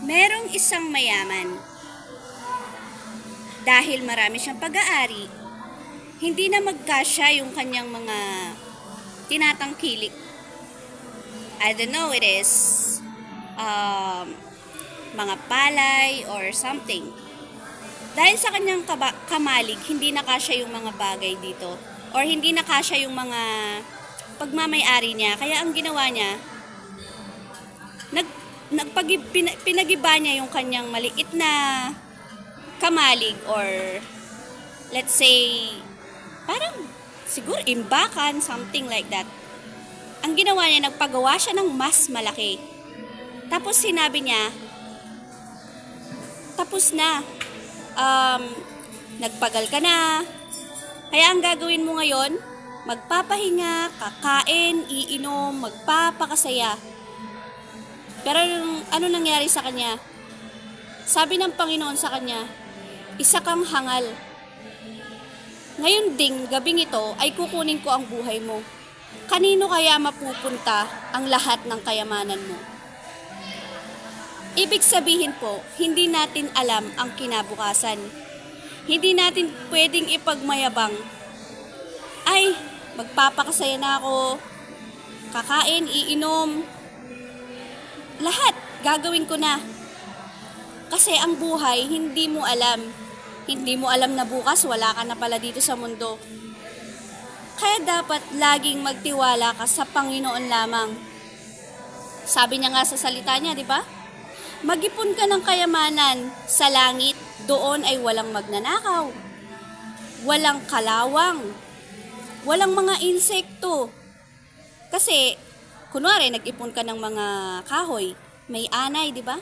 Merong isang mayaman. Dahil marami siyang pag-aari, hindi na magkasya yung kanyang mga tinatangkilik. I don't know, it is mga palay or something. Dahil sa kanyang kamalig, hindi na kasya yung mga bagay dito. Or hindi na kasya yung mga pagmamay-ari niya. Kaya ang ginawa niya, pinagiba niya yung kanyang maliit na kamalig or let's say parang siguro imbakan, something like that. Ang ginawa niya, nagpagawa siya ng mas malaki. Tapos sinabi niya, tapos na, nagpagal ka na, kaya ang gagawin mo ngayon, magpapahinga, kakain, iinom, magpapakasaya. Pero ano nangyari sa kanya? Sabi ng Panginoon sa kanya, isa kang hangal. Ngayon ding gabing ito ay kukunin ko ang buhay mo. Kanino kaya mapupunta ang lahat ng kayamanan mo? Ibig sabihin po, hindi natin alam ang kinabukasan. Hindi natin pwedeng ipagmayabang, ay, magpapakasaya na ako, kakain, iinom, lahat, gagawin ko na. Kasi ang buhay, hindi mo alam. Hindi mo alam na bukas, wala ka na pala dito sa mundo. Kaya dapat laging magtiwala ka sa Panginoon lamang. Sabi niya nga sa salita niya, di ba? Mag-ipon ka ng kayamanan sa langit, doon ay walang magnanakaw, walang kalawang, walang mga insekto. Kasi, kunwari, nag-ipon ka ng mga kahoy, may anay, di ba?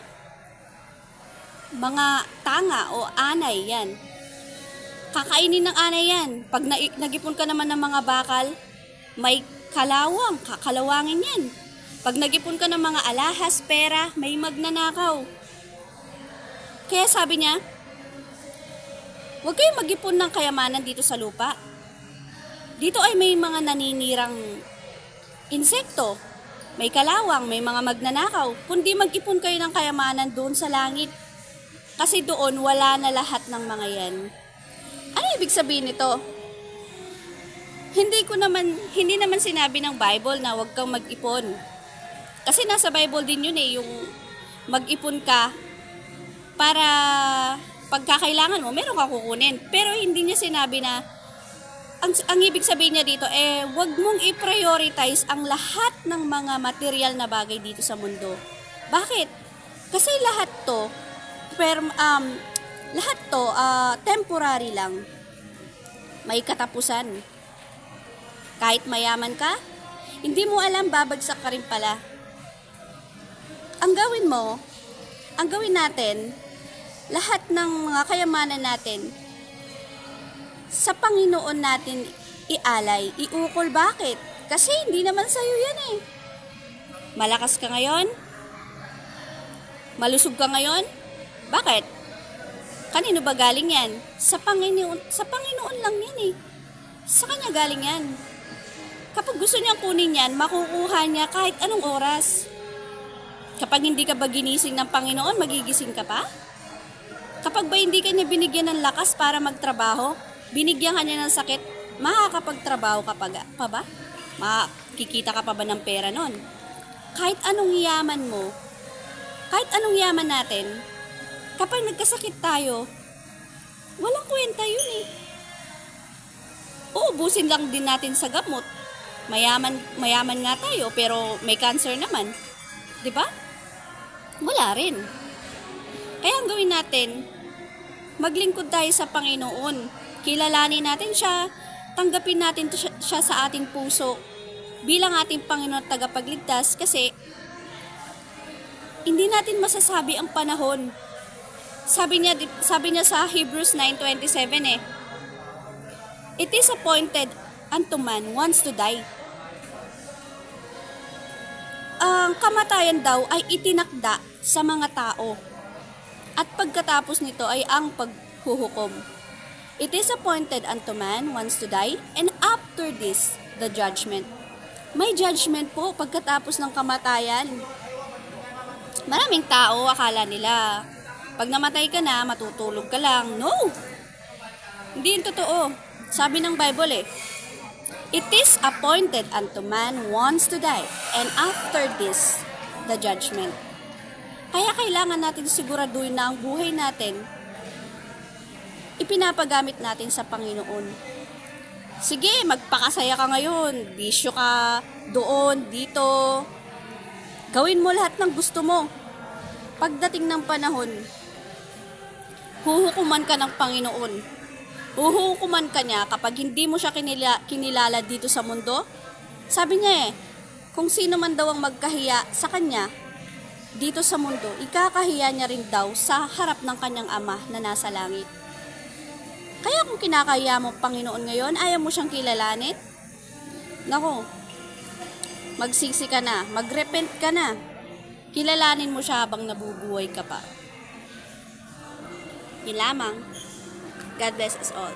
Mga tanga o anay, yan. Kakainin ng anay yan. Pag nag-ipon ka naman ng mga bakal, may kalawang, kakalawangin yan. Pag nag-ipon ka ng mga alahas, pera, may magnanakaw. Kaya sabi niya, huwag kayong mag-ipon ng kayamanan dito sa lupa. Dito ay may mga naninirang insekto, may kalawang, may mga magnanakaw. Kundi mag-ipon kayo ng kayamanan doon sa langit. Kasi doon wala na lahat ng mga yan. Ano ibig sabihin nito? Hindi naman sinabi ng Bible na huwag kang mag-ipon. Kasi nasa Bible din yun yung mag-ipon ka para pagkakailangan mo, meron kang kukunin. Pero hindi niya sinabi na, ang ibig sabihin niya dito, huwag mong i-prioritize ang lahat ng mga material na bagay dito sa mundo. Bakit? Kasi lahat to, temporary lang. May katapusan. Kahit mayaman ka, hindi mo alam, babagsak ka rin pala. Ang gawin natin, lahat ng mga kayamanan natin, sa Panginoon natin ialay, iukol. Bakit? Kasi hindi naman sa'yo yan Malakas ka ngayon? Malusog ka ngayon? Bakit? Kanino ba galing yan? Sa Panginoon lang yan Sa Kanya galing yan. Kapag gusto niyang kunin yan, makukuha niya kahit anong oras. Kapag hindi ka ba ginising ng Panginoon, magigising ka pa? Kapag ba hindi ka niya binigyan ng lakas para magtrabaho, binigyan ka niya ng sakit, makakapagtrabaho ka pa ba? Makikita ka pa ba ng pera nun? Kahit anong yaman mo, kahit anong yaman natin, kapag nagkasakit tayo, walang kwenta yun Uubusin lang din natin sa gamot. Mayaman nga tayo, pero may cancer naman. 'Di ba? Wala rin. Kaya ang gawin natin, maglingkod tayo sa Panginoon. Kilalanin natin siya, tanggapin natin siya sa ating puso bilang ating Panginoon at tagapagligtas, kasi hindi natin masasabi ang panahon. Sabi niya sa Hebrews 9:27 it is appointed unto man once to die. Ang kamatayan daw ay itinakda sa mga tao. At pagkatapos nito ay ang paghuhukom. It is appointed unto man once to die, and after this, the judgment. May judgment po pagkatapos ng kamatayan. Maraming tao akala nila, pag namatay ka na, matutulog ka lang. No! Hindi yun totoo. Sabi ng Bible "It is appointed unto man once to die, and after this, the judgment." Kaya kailangan natin siguraduhin na ang buhay natin, ipinapagamit natin sa Panginoon. Sige, magpakasaya ka ngayon, bisyo ka, doon, dito. Gawin mo lahat ng gusto mo. Pagdating ng panahon, huhukuman ka ng Panginoon. Huhukuman ka niya kapag hindi mo siya kinilala dito sa mundo. Sabi niya kung sino man daw ang magkahiya sa kanya dito sa mundo, ikakahiya niya rin daw sa harap ng kanyang Ama na nasa langit. Kaya kung kinakahiya mo Panginoon ngayon, ayaw mo siyang kilalanin? Nako, magsisi ka na, magrepent ka na. Kilalanin mo siya habang nabubuhay ka pa. Yun lamang. God bless us all.